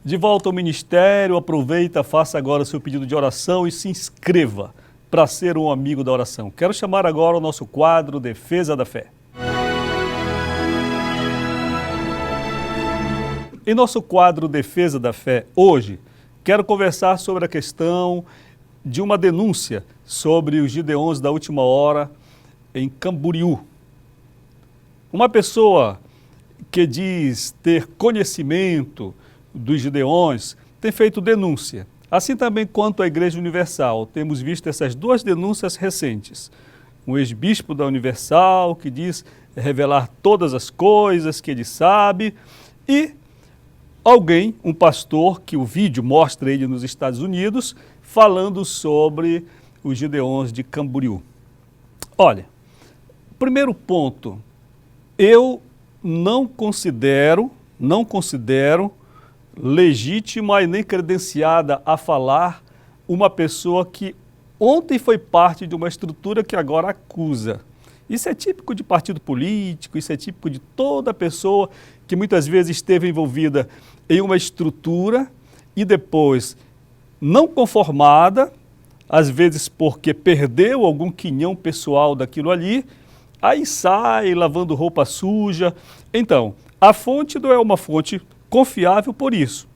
De volta ao ministério, aproveita, faça agora o seu pedido de oração e se inscreva para ser um amigo da oração. Quero chamar agora o nosso quadro Defesa da Fé. Em nosso quadro Defesa da Fé, hoje, quero conversar sobre a questão de uma denúncia sobre os Gideões da última hora em Camboriú. Uma pessoa que diz ter conhecimento dos Gideões tem feito denúncia. Assim também quanto à Igreja Universal. Temos visto essas duas denúncias recentes. Um ex-bispo da Universal que diz revelar todas as coisas que ele sabe e alguém, um pastor, que o vídeo mostra ele nos Estados Unidos, falando sobre os Gideões de Camboriú. Olha, primeiro ponto, eu não considero legítima e nem credenciada a falar uma pessoa que ontem foi parte de uma estrutura que agora acusa. Isso é típico de partido político, isso é típico de toda pessoa que muitas vezes esteve envolvida em uma estrutura e depois não conformada, às vezes porque perdeu algum quinhão pessoal daquilo ali, aí sai lavando roupa suja. Então, a fonte não é uma fonte confiável por isso.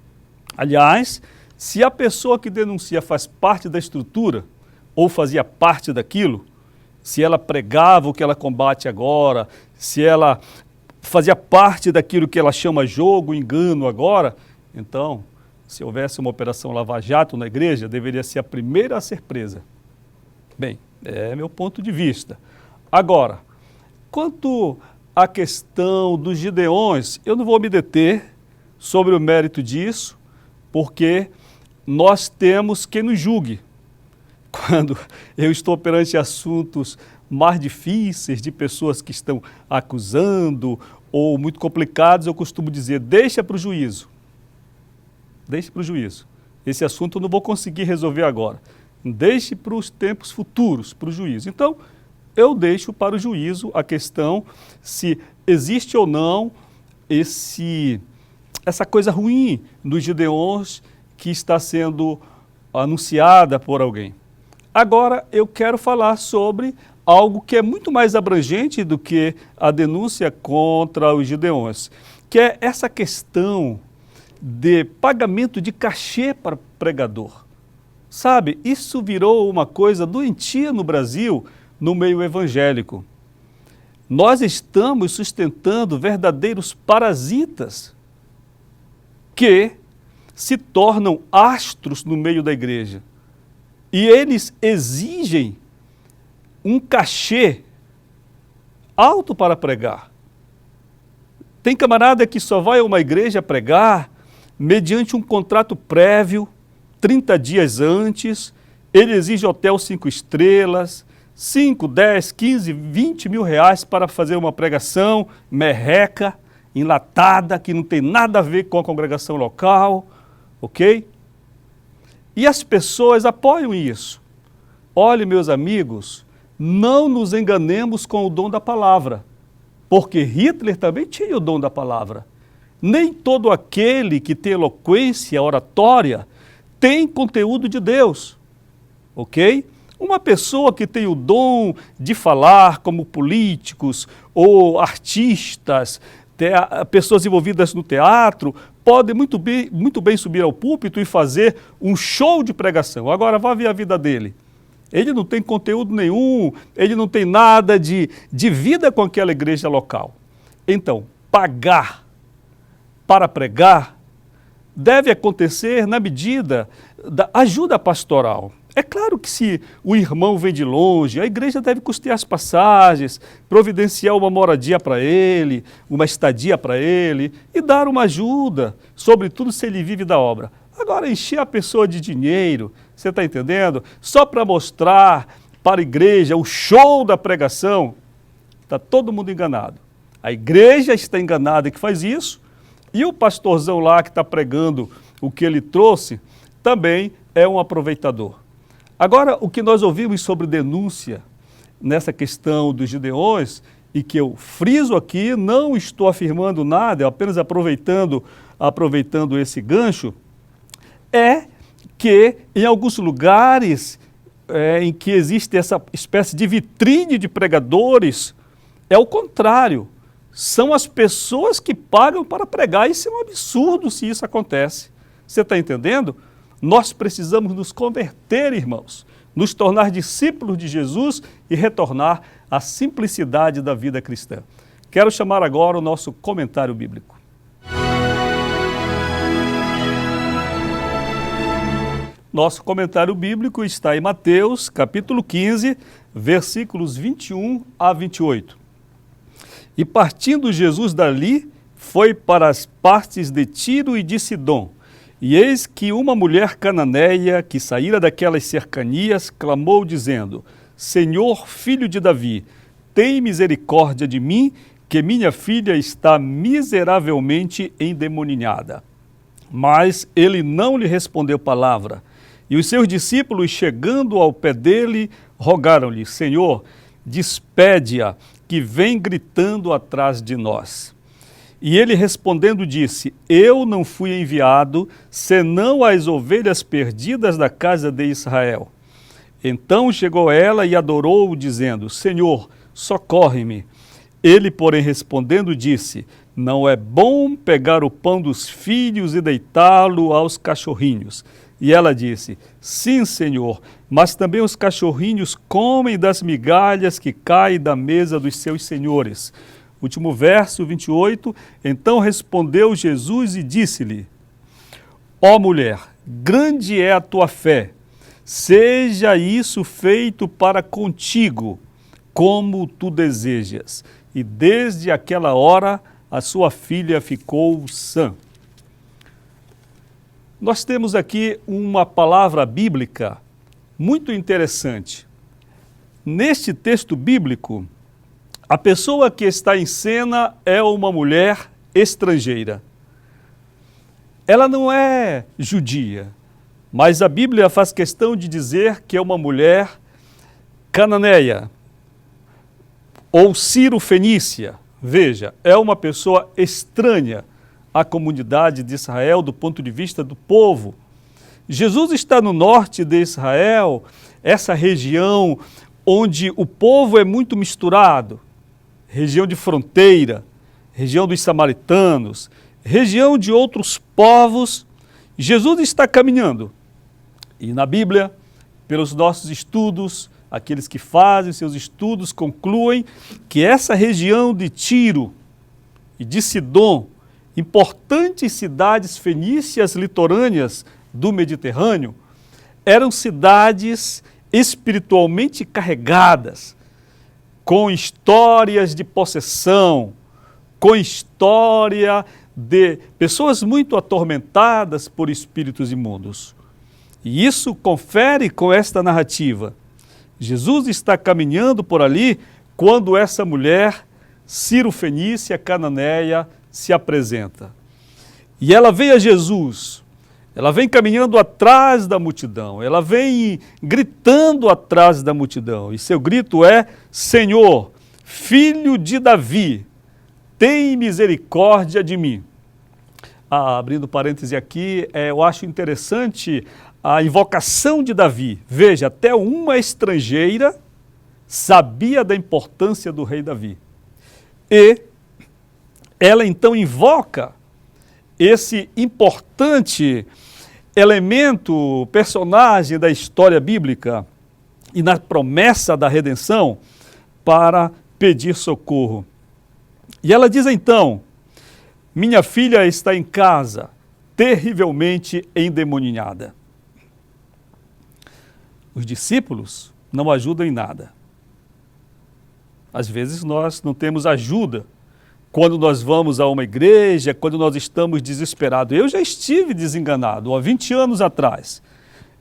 Aliás, se a pessoa que denuncia faz parte da estrutura ou fazia parte daquilo, se ela pregava o que ela combate agora, se ela fazia parte daquilo que ela chama jogo, engano agora, então, se houvesse uma operação Lava Jato na igreja, deveria ser a primeira a ser presa. Bem, é meu ponto de vista. Agora, quanto à questão dos Gideões, eu não vou me deter sobre o mérito disso, porque nós temos quem nos julgue. Quando eu estou perante assuntos mais difíceis, de pessoas que estão acusando ou muito complicados, eu costumo dizer, deixa para o juízo. Deixe para o juízo. Esse assunto eu não vou conseguir resolver agora. Deixe para os tempos futuros, para o juízo. Então, eu deixo para o juízo a questão se existe ou não essa coisa ruim dos Gideões que está sendo anunciada por alguém. Agora eu quero falar sobre algo que é muito mais abrangente do que a denúncia contra os Gideões, que é essa questão de pagamento de cachê para pregador. Sabe, isso virou uma coisa doentia no Brasil, no meio evangélico. Nós estamos sustentando verdadeiros parasitas que se tornam astros no meio da igreja. E eles exigem um cachê alto para pregar. Tem camarada que só vai a uma igreja pregar mediante um contrato prévio, 30 dias antes, ele exige hotel 5 estrelas, 5, 10, 15, 20 mil reais para fazer uma pregação merreca, enlatada, que não tem nada a ver com a congregação local, ok? E as pessoas apoiam isso. Olhe, meus amigos, não nos enganemos com o dom da palavra, porque Hitler também tinha o dom da palavra. Nem todo aquele que tem eloquência oratória tem conteúdo de Deus, ok? Uma pessoa que tem o dom de falar, como políticos ou artistas, pessoas envolvidas no teatro, podem muito bem subir ao púlpito e fazer um show de pregação. Agora, vá ver a vida dele. Ele não tem conteúdo nenhum, ele não tem nada de vida com aquela igreja local. Então, pagar para pregar deve acontecer na medida da ajuda pastoral. É claro que se o irmão vem de longe, a igreja deve custear as passagens, providenciar uma moradia para ele, uma estadia para ele e dar uma ajuda, sobretudo se ele vive da obra. Agora, encher a pessoa de dinheiro, você está entendendo? Só para mostrar para a igreja o show da pregação, está todo mundo enganado. A igreja está enganada que faz isso e o pastorzão lá que está pregando o que ele trouxe também é um aproveitador. Agora, o que nós ouvimos sobre denúncia nessa questão dos Gideões, e que eu friso aqui, não estou afirmando nada, apenas aproveitando aproveitando esse gancho, é que em alguns lugares em que existe essa espécie de vitrine de pregadores, é o contrário. São as pessoas que pagam para pregar. Isso é um absurdo se isso acontece. Você está entendendo? Nós precisamos nos converter, irmãos, nos tornar discípulos de Jesus e retornar à simplicidade da vida cristã. Quero chamar agora o nosso comentário bíblico. Nosso comentário bíblico está em Mateus, capítulo 15, versículos 21 a 28. E partindo Jesus dali, foi para as partes de Tiro e de Sidom. E eis que uma mulher cananeia, que saíra daquelas cercanias, clamou dizendo: Senhor, filho de Davi, tem misericórdia de mim, que minha filha está miseravelmente endemoninhada. Mas ele não lhe respondeu palavra. E os seus discípulos, chegando ao pé dele, rogaram-lhe: Senhor, despede-a, que vem gritando atrás de nós. E ele respondendo disse: Eu não fui enviado, senão às ovelhas perdidas da casa de Israel. Então chegou ela e adorou-o, dizendo: Senhor, socorre-me. Ele, porém, respondendo, disse: Não é bom pegar o pão dos filhos e deitá-lo aos cachorrinhos. E ela disse: Sim, Senhor, mas também os cachorrinhos comem das migalhas que caem da mesa dos seus senhores. Último verso, 28. Então respondeu Jesus e disse-lhe: Ó mulher, grande é a tua fé, seja isso feito para contigo, como tu desejas. E desde aquela hora a sua filha ficou sã. Nós temos aqui uma palavra bíblica muito interessante. Neste texto bíblico, a pessoa que está em cena é uma mulher estrangeira. Ela não é judia, mas a Bíblia faz questão de dizer que é uma mulher cananeia ou ciro-fenícia. Veja, é uma pessoa estranha à comunidade de Israel do ponto de vista do povo. Jesus está no norte de Israel, essa região onde o povo é muito misturado, região de fronteira, região dos samaritanos, região de outros povos. Jesus está caminhando. E na Bíblia, pelos nossos estudos, aqueles que fazem seus estudos concluem que essa região de Tiro e de Sidom, importantes cidades fenícias litorâneas do Mediterrâneo, eram cidades espiritualmente carregadas, com histórias de possessão, com história de pessoas muito atormentadas por espíritos imundos. E isso confere com esta narrativa. Jesus está caminhando por ali quando essa mulher ciro-fenícia, cananeia, se apresenta. E ela vem a Jesus, ela vem caminhando atrás da multidão, ela vem gritando atrás da multidão. E seu grito é: Senhor, filho de Davi, tem misericórdia de mim. Abrindo parêntese aqui, eu acho interessante a invocação de Davi. Veja, até uma estrangeira sabia da importância do rei Davi. E ela então invoca esse importante elemento, personagem da história bíblica e na promessa da redenção para pedir socorro. E ela diz então: minha filha está em casa, terrivelmente endemoninhada. Os discípulos não ajudam em nada. Às vezes nós não temos ajuda quando nós vamos a uma igreja, quando nós estamos desesperados. Eu já estive desenganado há 20 anos atrás.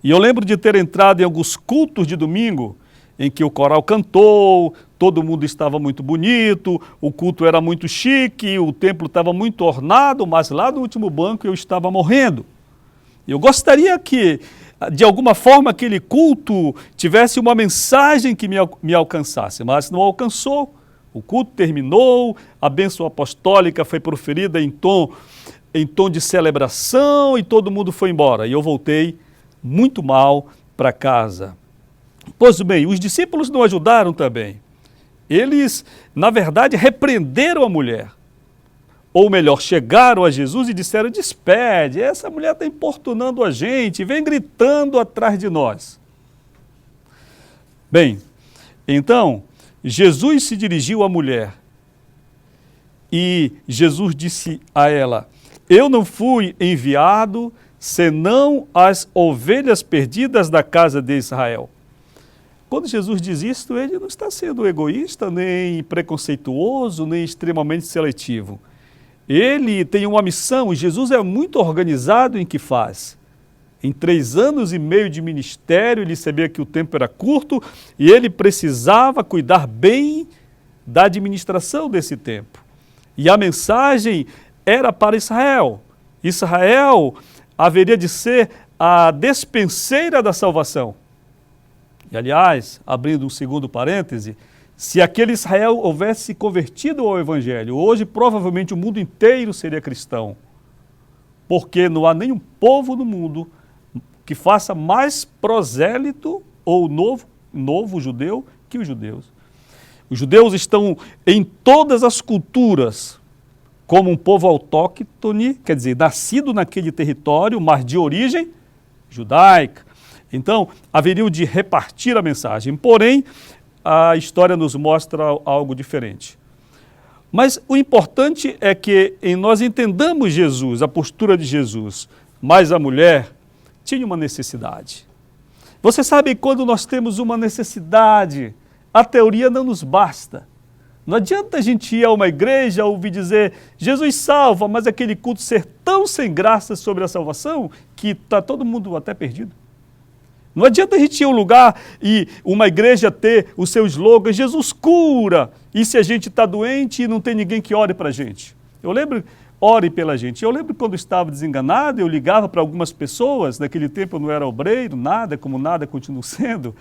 E eu lembro de ter entrado em alguns cultos de domingo em que o coral cantou, todo mundo estava muito bonito, o culto era muito chique, o templo estava muito ornado, mas lá no último banco eu estava morrendo. Eu gostaria que, de alguma forma, aquele culto tivesse uma mensagem que me alcançasse, mas não alcançou. O culto terminou, a bênção apostólica foi proferida em tom em tom de celebração e todo mundo foi embora. E eu voltei muito mal para casa. Pois bem, os discípulos não ajudaram também. Eles, na verdade, repreenderam a mulher. Ou melhor, chegaram a Jesus e disseram: despede, essa mulher está importunando a gente, vem gritando atrás de nós. Bem, então, Jesus se dirigiu à mulher e Jesus disse a ela: eu não fui enviado senão as ovelhas perdidas da casa de Israel. Quando Jesus diz isto, ele não está sendo egoísta, nem preconceituoso, nem extremamente seletivo. Ele tem uma missão, e Jesus é muito organizado em que faz. Em 3 anos e meio de ministério, ele sabia que o tempo era curto e ele precisava cuidar bem da administração desse tempo. E a mensagem era para Israel. Israel haveria de ser a despenseira da salvação. E, aliás, abrindo um segundo parêntese, se aquele Israel houvesse se convertido ao Evangelho, hoje provavelmente o mundo inteiro seria cristão. Porque não há nenhum povo no mundo que faça mais prosélito ou novo judeu que os judeus. Os judeus estão em todas as culturas como um povo autóctone, quer dizer, nascido naquele território, mas de origem judaica. Então, haveriam de repartir a mensagem. Porém, a história nos mostra algo diferente. Mas o importante é que nós entendamos Jesus, a postura de Jesus. Mas a mulher tinha uma necessidade. Você sabe, quando nós temos uma necessidade, a teoria não nos basta. Não adianta a gente ir a uma igreja ouvir dizer: Jesus salva, mas aquele culto ser tão sem graça sobre a salvação que está todo mundo até perdido. Não adianta a gente ir a um lugar e uma igreja ter o seu slogan: Jesus cura, e se a gente está doente e não tem ninguém que ore para a gente. Ore pela gente. Eu lembro quando estava desenganado, eu ligava para algumas pessoas, naquele tempo eu não era obreiro, nada, como nada continuo sendo,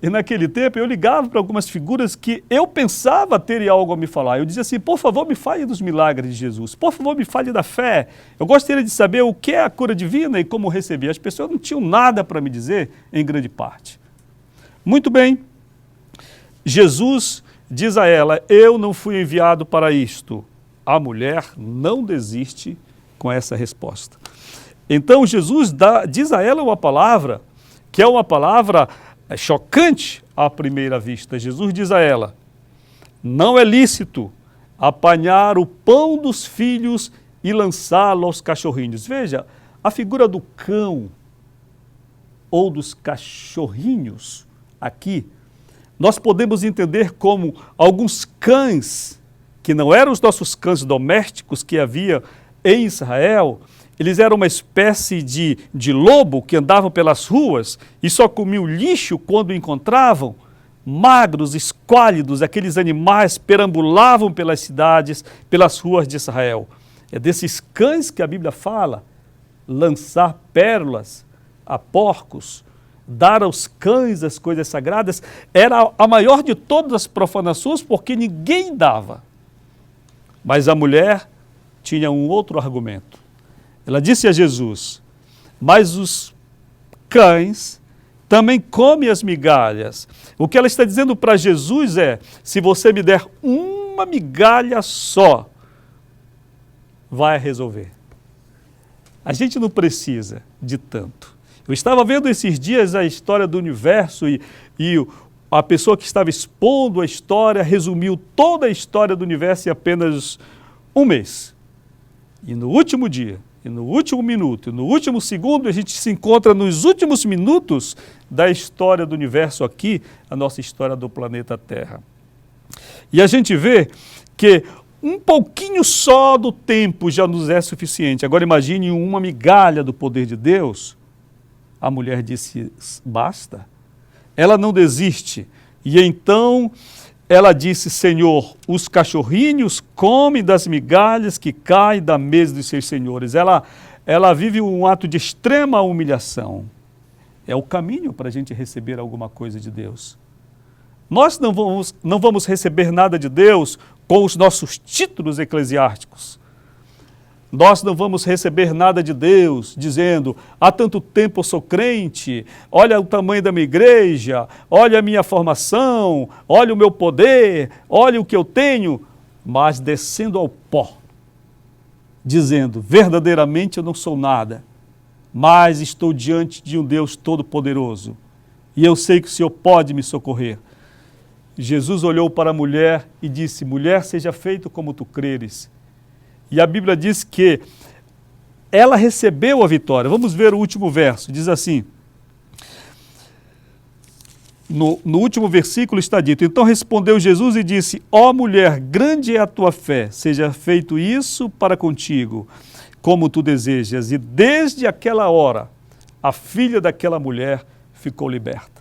e naquele tempo eu ligava para algumas figuras que eu pensava terem algo a me falar. Eu dizia assim: por favor, me fale dos milagres de Jesus, por favor, me fale da fé. Eu gostaria de saber o que é a cura divina e como receber. As pessoas não tinham nada para me dizer, em grande parte. Muito bem, Jesus diz a ela: eu não fui enviado para isto. A mulher não desiste com essa resposta. Então Jesus diz a ela uma palavra, que é uma palavra chocante à primeira vista. Jesus diz a ela: não é lícito apanhar o pão dos filhos e lançá-lo aos cachorrinhos. Veja, a figura do cão ou dos cachorrinhos aqui, nós podemos entender como alguns cães, que não eram os nossos cães domésticos que havia em Israel, eles eram uma espécie de lobo que andavam pelas ruas e só comiam lixo quando o encontravam. Magros, esquálidos, aqueles animais perambulavam pelas cidades, pelas ruas de Israel. É desses cães que a Bíblia fala: lançar pérolas a porcos, dar aos cães as coisas sagradas, era a maior de todas as profanações, porque ninguém dava. Mas a mulher tinha um outro argumento. Ela disse a Jesus: mas os cães também comem as migalhas. O que ela está dizendo para Jesus é: se você me der uma migalha só, vai resolver. A gente não precisa de tanto. Eu estava vendo esses dias a história do universo e a pessoa que estava expondo a história resumiu toda a história do universo em apenas um mês. E no último dia, e no último minuto, e no último segundo, a gente se encontra nos últimos minutos da história do universo aqui, a nossa história do planeta Terra. E a gente vê que um pouquinho só do tempo já nos é suficiente. Agora imagine uma migalha do poder de Deus. A mulher disse: basta. Ela não desiste. E então ela disse: Senhor, os cachorrinhos comem das migalhas que caem da mesa dos seus senhores. Ela vive um ato de extrema humilhação. É o caminho para a gente receber alguma coisa de Deus. Nós não vamos receber nada de Deus com os nossos títulos eclesiásticos. Nós não vamos receber nada de Deus, dizendo, há tanto tempo eu sou crente, olha o tamanho da minha igreja, olha a minha formação, olha o meu poder, olha o que eu tenho, mas descendo ao pó, dizendo, verdadeiramente eu não sou nada, mas estou diante de um Deus todo-poderoso, e eu sei que o Senhor pode me socorrer. Jesus olhou para a mulher e disse, mulher, seja feito como tu creres. E a Bíblia diz que ela recebeu a vitória. Vamos ver o último verso. Diz assim, no último versículo está dito, então respondeu Jesus e disse, ó mulher, grande é a tua fé, seja feito isso para contigo, como tu desejas. E desde aquela hora, a filha daquela mulher ficou liberta.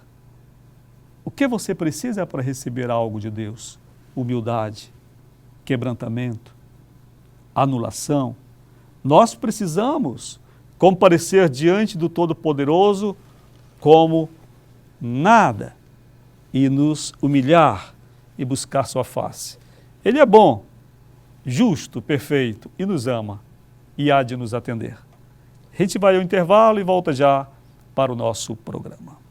O que você precisa para receber algo de Deus? Humildade, quebrantamento, anulação. Nós precisamos comparecer diante do Todo-Poderoso como nada e nos humilhar e buscar sua face. Ele é bom, justo, perfeito e nos ama e há de nos atender. A gente vai ao intervalo e volta já para o nosso programa.